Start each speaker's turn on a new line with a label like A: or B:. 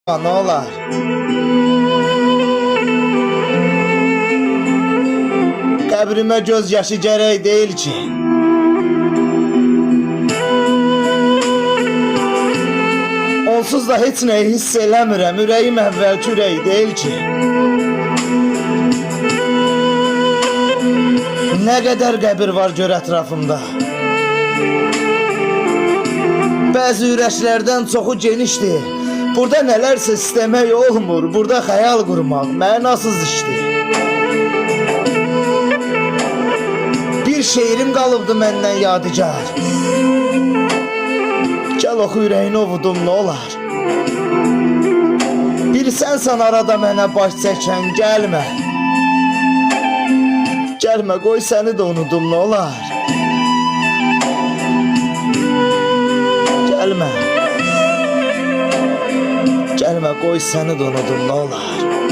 A: Ne olar? Qəbrimə göz yaşı gərək deyil ki. Onsuz da heç nəyi hiss eləmirəm. Ürəyim əvvəlki ürək deyil ki. Nə qədər qəbir var gör ətrafımda. Bəzi ürəklərdən çoxu genişdir. Burada nələrsə istəmək olmur. Burada xəyal qurmaq mənasız işdir. Bir şeirim qalıbdı məndən yadigar. Gəl oxu ürəyini ovudum nə olar? Bir sənsən arada mənə baş çəkən gəlmə. Gəlmə qoy səni də unudum nə olar? Gəlmə. Gəlmə qoy səni də unudum nə olar?